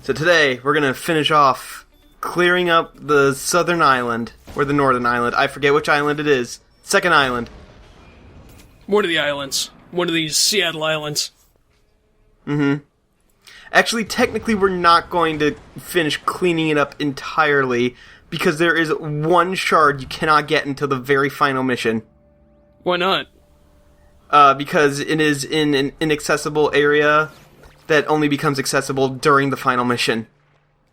So today, we're gonna finish off clearing up the southern island, or the northern island. I forget which island it is. Second island. One of the islands. One of these Seattle islands. Mm-hmm. Actually, technically, we're not going to finish cleaning it up entirely, because there is one shard you cannot get until the very final mission. Why not? Because it is in an inaccessible area that only becomes accessible during the final mission.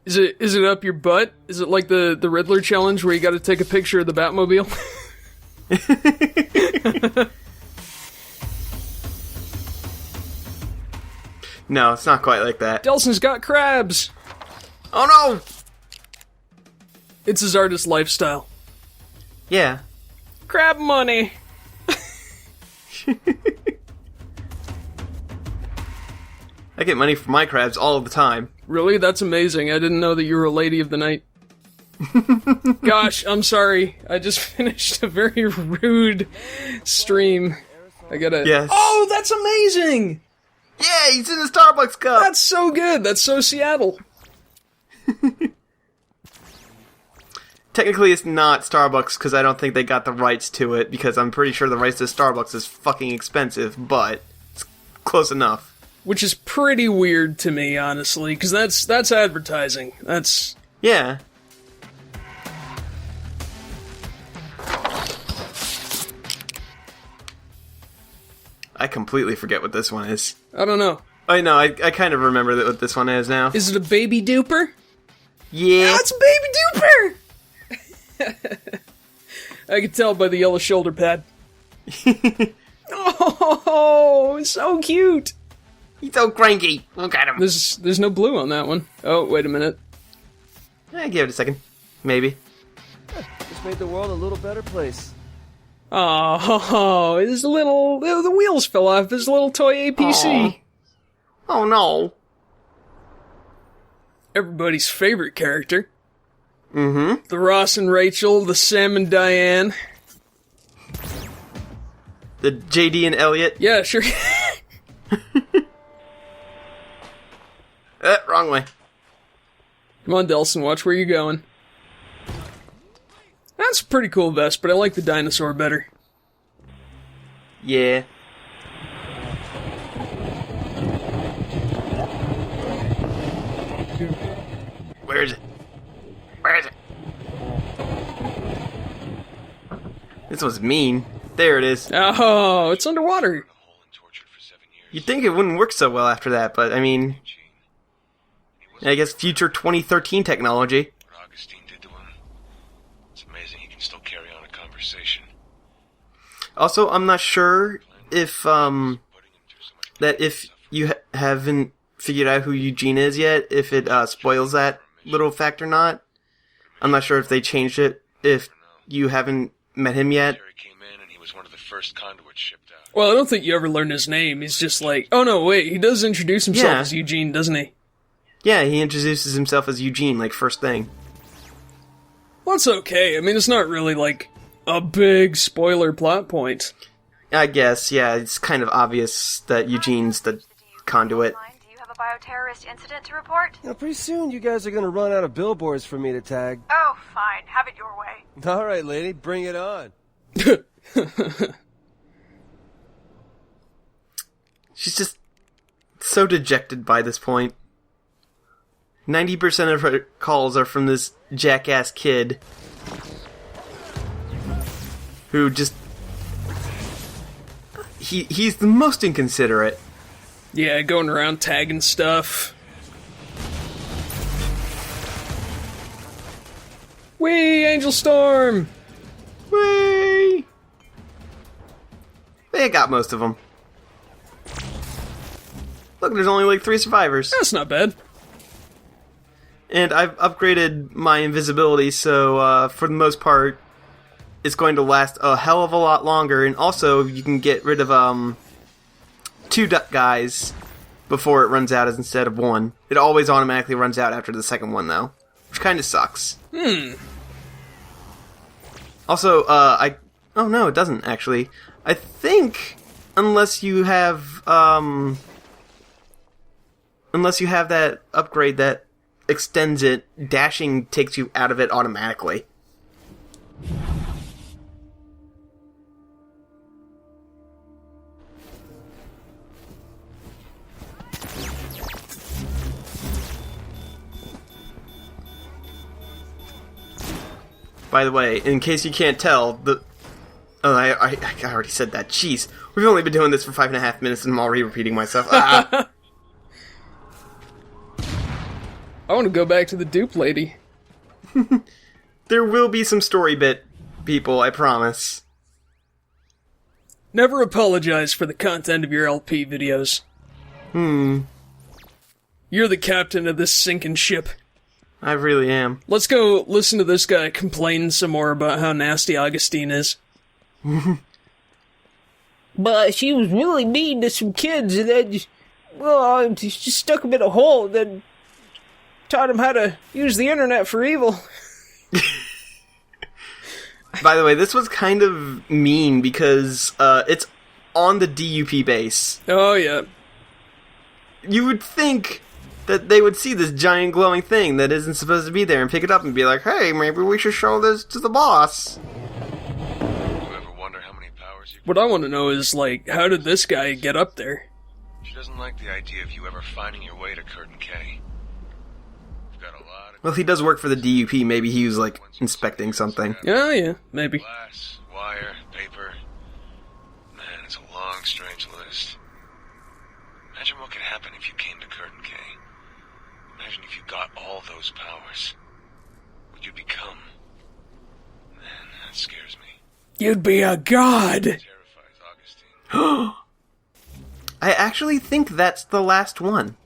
Is it up your butt? Is it like the Riddler challenge where you gotta take a picture of the Batmobile? No, it's not quite like that. Delson's got crabs! Oh no! It's his artist lifestyle. Yeah. Crab money! I get money for my crabs all the time. Really? That's amazing. I didn't know that you were a lady of the night. Gosh, I'm sorry. I just finished a very rude stream. I gotta... Yes. Oh, that's amazing! Yeah, he's in the Starbucks cup! That's so good! That's so Seattle! Technically, it's not Starbucks, because I don't think they got the rights to it, because I'm pretty sure the rights to Starbucks is fucking expensive, but it's close enough. Which is pretty weird to me, honestly, because that's advertising. That's... Yeah. I completely forget what this one is. I don't know. I know, I kind of remember what this one is now. Is it a baby duper? Yeah. That's a baby duper! I can tell by the yellow shoulder pad. Oh, so cute! He's so cranky. Look at him. There's no blue on that one. Oh, wait a minute. Give it a second. Maybe. Just made the world a little better place. Oh, his little... The wheels fell off his little toy APC. Oh no. Everybody's favorite character. Mm-hmm. The Ross and Rachel, the Sam and Diane. The JD and Elliot. Yeah, sure. Wrong way. Come on, Delson, watch where you're going. That's a pretty cool vest, but I like the dinosaur better. Yeah. Where is it? Where is it? This was mean. There it is. Oh, it's underwater. You'd think it wouldn't work so well after that, but I mean... I guess future 2013 technology. What Augustine did to him. It's amazing he can still carry on a conversation. Also, I'm not sure if, that if you haven't figured out who Eugene is yet, if it, spoils that little fact or not. I'm not sure if they changed it, if you haven't met him yet. Jerry came in and he was one of the first conduits shipped out. Well, I don't think you ever learn his name. He's just like... Oh, no, wait. He does introduce himself as Eugene, doesn't he? Yeah, he introduces himself as Eugene, like, first thing. Well, it's okay. I mean, it's not really, like, a big spoiler plot point. I guess, yeah, it's kind of obvious that Eugene's the conduit. Do you have a bioterrorist incident to report? Now, pretty soon you guys are gonna run out of billboards for me to tag. Oh, fine. Have it your way. All right, lady, bring it on. She's just so dejected by this point. 90% of her calls are from this jackass kid who just... He's the most inconsiderate. Yeah, going around tagging stuff. Whee! Angel Storm! Whee! They got most of them. Look, there's only like 3 survivors. That's not bad. And I've upgraded my invisibility, so for the most part, it's going to last a hell of a lot longer. And also, you can get rid of 2 duck guys before it runs out instead of 1. It always automatically runs out after the second one, though, which kind of sucks. Also, oh no, it doesn't actually. I think unless you have that upgrade that extends it, dashing takes you out of it automatically. By the way, in case you can't tell, I already said that. Jeez. We've only been doing this for 5.5 minutes and I'm already repeating myself. Ah! I want to go back to the dupe lady. There will be some story bit, people, I promise. Never apologize for the content of your LP videos. You're the captain of this sinking ship. I really am. Let's go listen to this guy complain some more about how nasty Augustine is. But she was really mean to some kids, and then, just stuck them in a hole, and then taught them how to use the internet for evil. By the way, this was kind of mean because it's on the DUP base. Oh, yeah. You would think that they would see this giant glowing thing that isn't supposed to be there and pick it up and be like, hey, maybe we should show this to the boss. You ever wonder how many powers you What I want to know is, like, how did this guy get up there? She doesn't like the idea of you ever finding your way to Curtin K. We've got a lot of Well, if he does work for the DUP, maybe he was, like, inspecting something. Oh, yeah, maybe. glass, wire, paper. Man, it's a long, strange list. Imagine what could happen if you came to Curtin K. Imagine if you got all those powers. What you become. Man, that scares me. You'd be a god! Terrifies Augustine. I actually think that's the last one.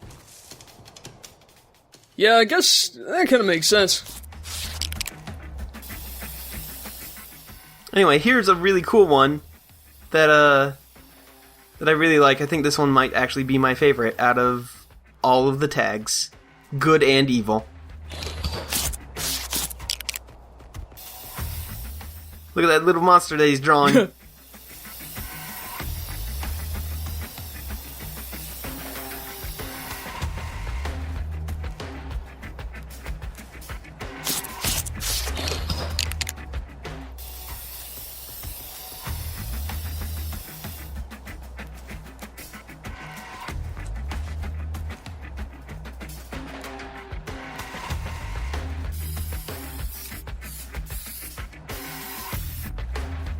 Yeah, I guess that kind of makes sense. Anyway, here's a really cool one that I really like. I think this one might actually be my favorite out of all of the tags. Good and evil. Look at that little monster that he's drawing.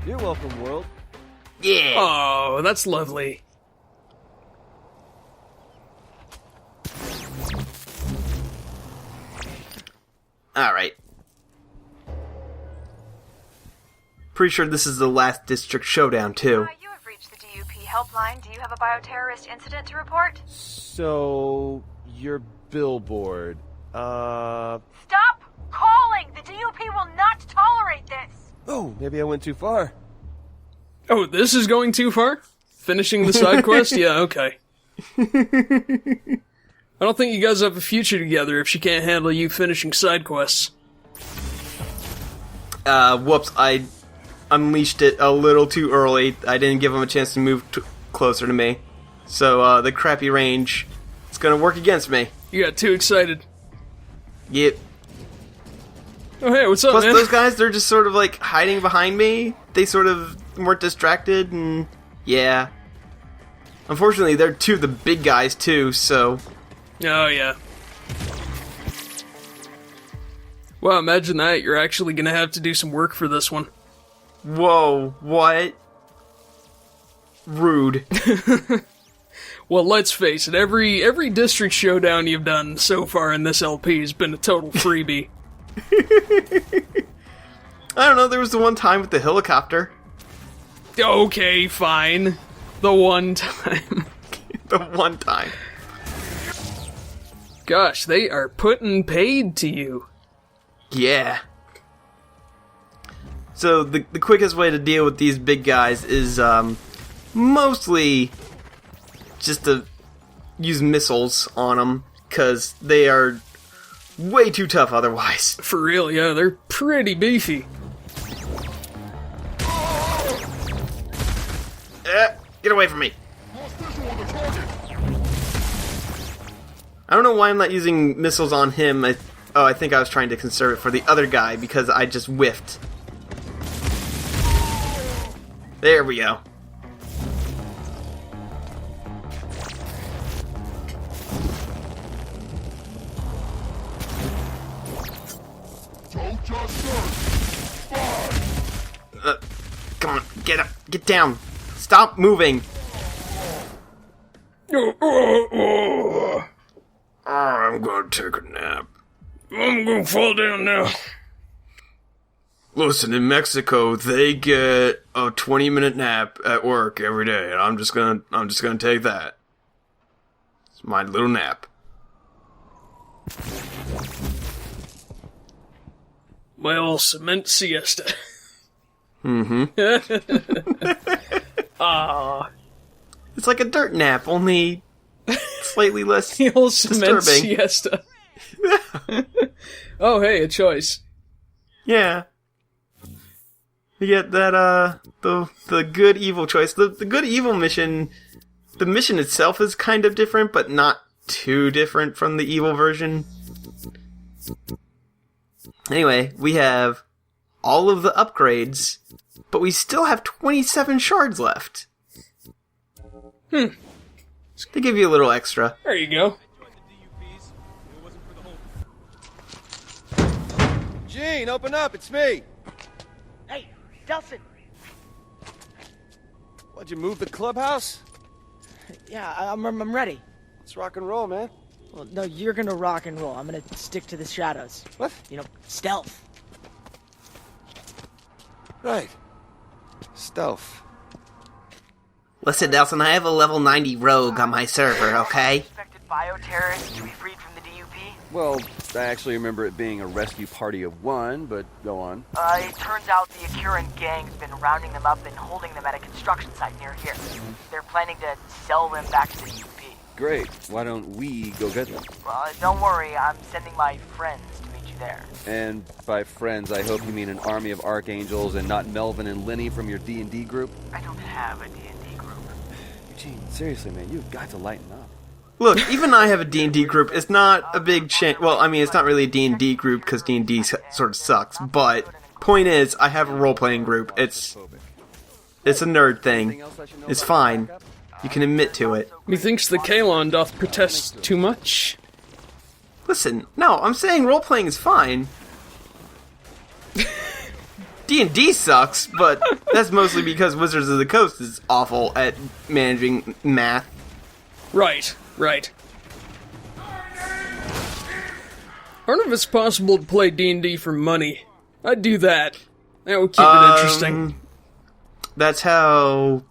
You're welcome, world. Yeah! Oh, that's lovely. Alright. Pretty sure this is the last district showdown, too. You have reached the DUP helpline. Do you have a bioterrorist incident to report? So, your billboard. Stop calling! The DUP will not tolerate this! Oh, maybe I went too far. Oh, this is going too far? Finishing the side quest? Yeah, okay. I don't think you guys have a future together if she can't handle you finishing side quests. Whoops, I unleashed it a little too early. I didn't give him a chance to move closer to me. So, the crappy range, it's gonna work against me. You got too excited. Yep. Oh, hey, what's up, Plus, man? those guys, they're just sort of, like, hiding behind me. They sort of weren't distracted, and yeah. Unfortunately, they're two of the big guys, too, so... Oh, yeah. Well, imagine that. You're actually gonna have to do some work for this one. Whoa, what? Rude. Well, let's face it, every district showdown you've done so far in this LP has been a total freebie. I don't know, there was the one time with the helicopter. Okay, fine. The one time. The one time. Gosh, they are putting paid to you. Yeah. So, the quickest way to deal with these big guys is, mostly just to use missiles on them, because they are way too tough otherwise. For real, yeah, they're pretty beefy. Get away from me. I don't know why I'm not using missiles on him. I think I was trying to conserve it for the other guy because I just whiffed. There we go. Come on, get up, get down. Stop moving. I'm gonna take a nap. I'm gonna fall down now. Listen, in Mexico, they get a 20-minute nap at work every day, and I'm just gonna take that. It's my little nap. My old cement siesta. Mm-hmm. It's like a dirt nap, only slightly less The old cement disturbing. siesta. Oh, hey, a choice. Yeah. You get that, the good evil choice. The good evil mission, the mission itself is kind of different, but not too different from the evil version. Anyway, we have all of the upgrades, but we still have 27 shards left. They give you a little extra. There you go. Gene, open up, it's me. Hey, Delson. What'd you move the clubhouse? Yeah, I'm ready. Let's rock and roll, man. Well, no, you're gonna rock and roll. I'm gonna stick to the shadows. What? You know, stealth. Right. Stealth. Listen, Nelson, I have a level 90 rogue on my server, okay? Suspected bioterrorists to be freed from the DUP? Well, I actually remember it being a rescue party of one, but go on. It turns out the Akuran gang's been rounding them up and holding them at a construction site near here. They're planning to sell them back to the DUP. Great. Why don't we go get them? Well, don't worry, I'm sending my friends to meet you there. And by friends, I hope you mean an army of archangels and not Melvin and Lenny from your D&D group? I don't have a D&D group. Eugene, seriously, man, you've got to lighten up. Look, even I have a D&D group. It's not a big change. Well, I mean, it's not really a D&D group because D&D sort of sucks. But point is, I have a role-playing group. It's a nerd thing. It's fine. You can admit to it. Methinks the Kalon doth protest too much. Listen, no, I'm saying role-playing is fine. D&D sucks, but that's mostly because Wizards of the Coast is awful at managing math. Right. I wonder if it's possible to play D&D for money. I'd do that. That would keep it interesting. That's how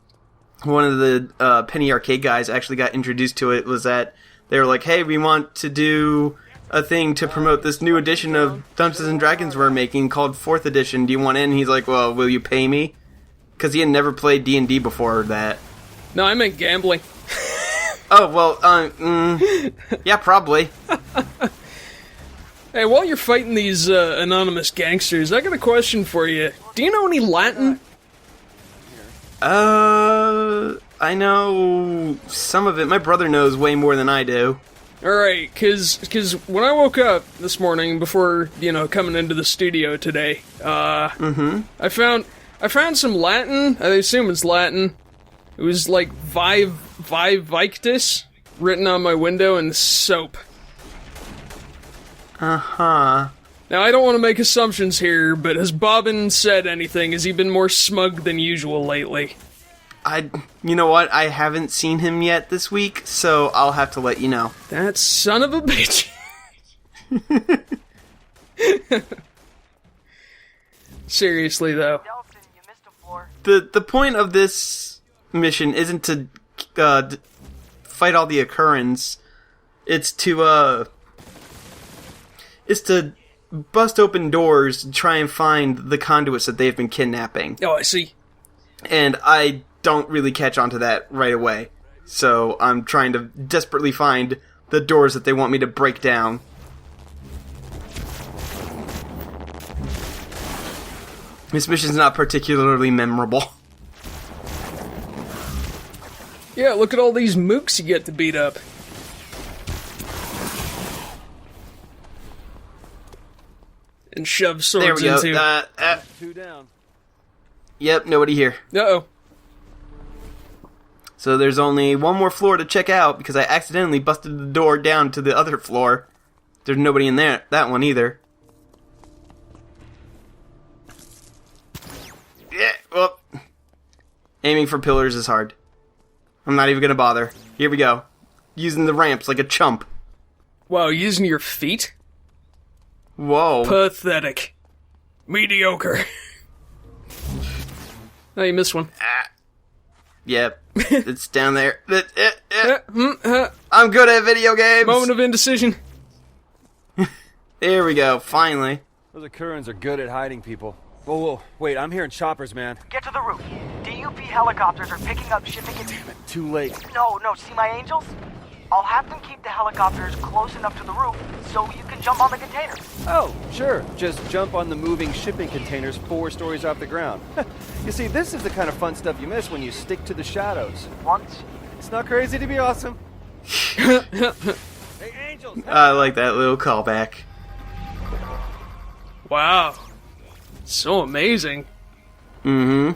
one of the Penny Arcade guys actually got introduced to it, was that they were like, hey, we want to do a thing to promote this new edition of Dungeons & Dragons we're making called 4th Edition. Do you want in? He's like, well, will you pay me? Because he had never played D&D before that. No, I meant gambling. Oh, well, yeah, probably. Hey, while you're fighting these anonymous gangsters, I got a question for you. Do you know any Latin? I know some of it. My brother knows way more than I do. Alright, cause when I woke up this morning before, coming into the studio today, I found some Latin. I assume it's Latin. It was like Victus written on my window in soap. Uh-huh. Now, I don't want to make assumptions here, but has Bobbin said anything? Has he been more smug than usual lately? You know what? I haven't seen him yet this week, so I'll have to let you know. That son of a bitch. Seriously, though. Delson, you missed a floor. The point of this mission isn't to fight all the Akurans. It's to bust open doors and try and find the conduits that they've been kidnapping. Oh, I see. And I don't really catch on to that right away. So I'm trying to desperately find the doors that they want me to break down. This mission's not particularly memorable. Yeah, look at all these mooks you get to beat up. and shove There swords we go. into. 2 down. Yep, nobody here. Uh-oh. So there's only one more floor to check out because I accidentally busted the door down to the other floor. There's nobody in there, that one either. Yeah, well, aiming for pillars is hard. I'm not even gonna bother. Here we go. Using the ramps like a chump. Wow, using your feet? Whoa. Pathetic. Mediocre. Oh, you missed one. Yep, it's down there. I'm good at video games. Moment of indecision. There we go, finally. Those Currens are good at hiding people. Whoa, wait, I'm hearing choppers, man. Get to the roof. DUP helicopters are picking up shipping and... Damn it, too late. No, see my angels? I'll have them keep the helicopters close enough to the roof so you can jump on the containers. Oh, sure. Just jump on the moving shipping containers 4 stories off the ground. You see, this is the kind of fun stuff you miss when you stick to the shadows. Once. It's not crazy to be awesome. Hey, angels! I like that little callback. Wow. So amazing. Mm-hmm.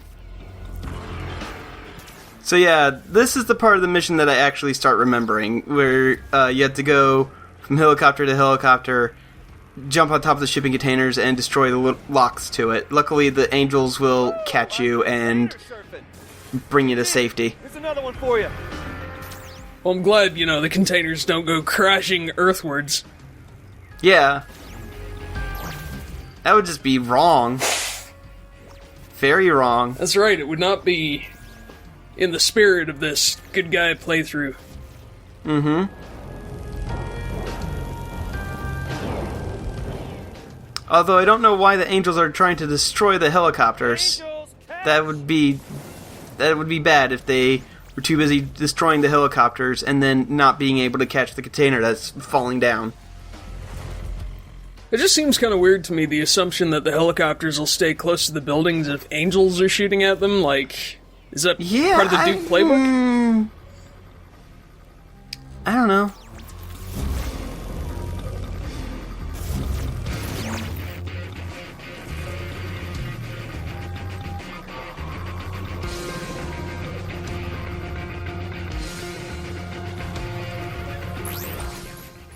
So yeah, this is the part of the mission that I actually start remembering, where you have to go from helicopter to helicopter, jump on top of the shipping containers, and destroy the locks to it. Luckily, the angels will catch you and bring you to safety. Here's another one for you. Well, I'm glad, the containers don't go crashing earthwards. Yeah. That would just be wrong. Very wrong. That's right, it would not be in the spirit of this good guy playthrough. Mm-hmm. Although I don't know why the angels are trying to destroy the helicopters. That would be bad if they were too busy destroying the helicopters and then not being able to catch the container that's falling down. It just seems kind of weird to me, the assumption that the helicopters will stay close to the buildings if angels are shooting at them. Like, is that part of the Duke playbook? I don't know.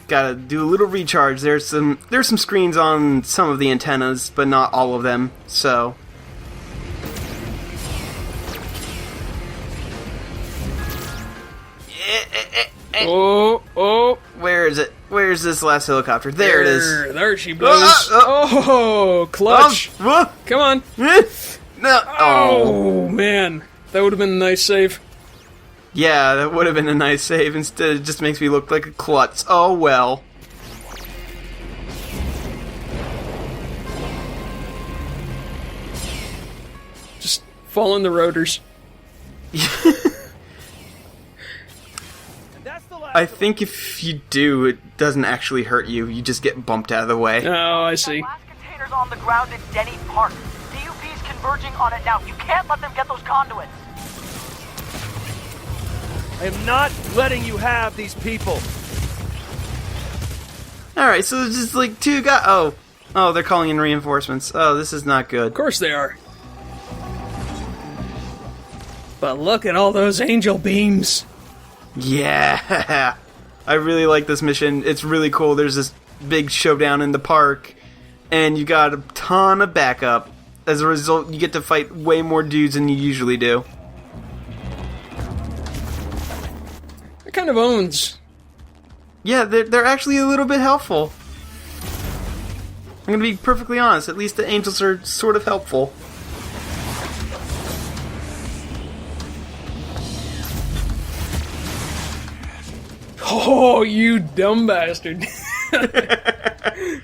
Gotta do a little recharge. There's some screens on some of the antennas, but not all of them, so... Oh! Where is it? Where's this last helicopter? There it is. There she blows. Oh, clutch. Come on. No. Oh, man. That would have been a nice save. Yeah, that would have been a nice save. Instead, it just makes me look like a klutz. Oh, well. Just fall in the rotors. I think if you do, it doesn't actually hurt you. You just get bumped out of the way. Oh, I see. The last container's on the ground in Denny Park. DUP's converging on it now. You can't let them get those conduits. I am not letting you have these people. Alright, so there's just like 2 guys. Oh, they're calling in reinforcements. Oh, this is not good. Of course they are. But look at all those angel beams. Yeah! I really like this mission. It's really cool. There's this big showdown in the park, and you got a ton of backup. As a result, you get to fight way more dudes than you usually do. It kind of owns. Yeah, they're actually a little bit helpful. I'm gonna be perfectly honest. At least the angels are sort of helpful. Oh, you dumb bastard. I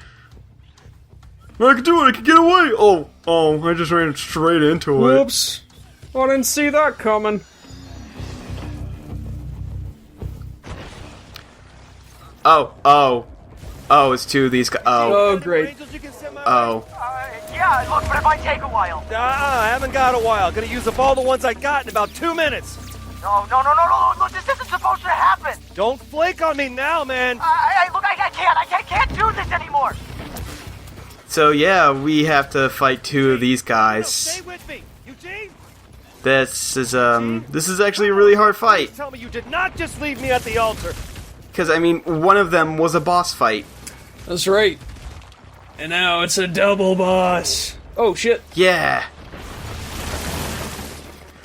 can do it. I can get away. Oh, I just ran straight into it. Whoops. I didn't see that coming. Oh, it's 2 of these guys. Oh, great. Yeah, look, but it might take a while. I haven't got a while. Gonna use up all the ones I got in about 2 minutes. No. Look, this isn't supposed to happen. Don't flake on me now, man. Look, I can't do this anymore. So yeah, we have to fight 2 of these guys. Stay with me, Eugene. This is actually a really hard fight. Tell me you did not just leave me at the altar. Because, I mean, one of them was a boss fight. That's right. And now it's a double boss. Oh, shit. Yeah.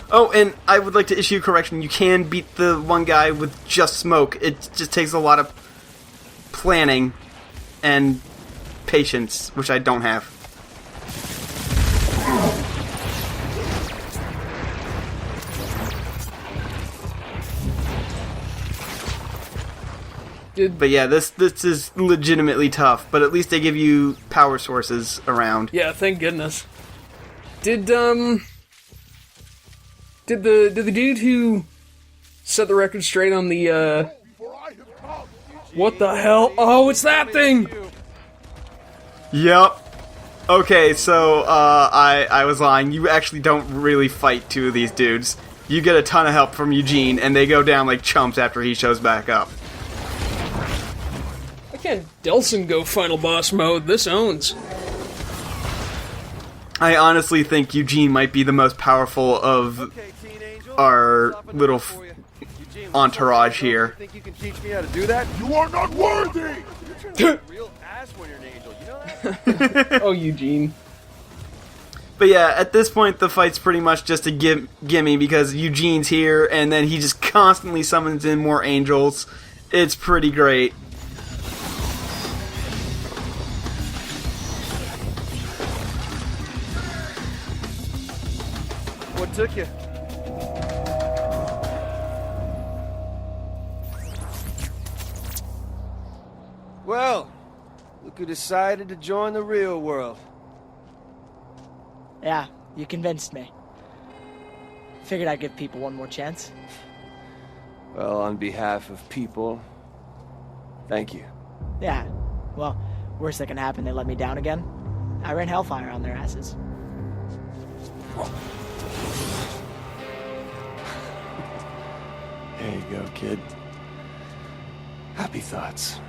Oh, and I would like to issue a correction. You can beat the one guy with just smoke. It just takes a lot of planning and patience, which I don't have. But yeah, this is legitimately tough, but at least they give you power sources around. Yeah, thank goodness. Did the dude who set the record straight on the what the hell? Oh, it's that thing! Yep. Okay, so I was lying. You actually don't really fight 2 of these dudes. You get a ton of help from Eugene, and they go down like chumps after he shows back up. Can't Delson go final boss mode? This owns. I honestly think Eugene might be the most powerful of our little entourage here. Think you can teach me how to do that? You are not worthy! You're a real ass when you're an angel, you know that? Oh, Eugene. But yeah, at this point the fight's pretty much just a gimme because Eugene's here and then he just constantly summons in more angels. It's pretty great. What took you? Well, look who decided to join the real world. Yeah, you convinced me. Figured I'd give people one more chance. Well, on behalf of people, thank you. Yeah, well, worst that can happen, they let me down again. I ran hellfire on their asses. There you go, kid. Happy thoughts.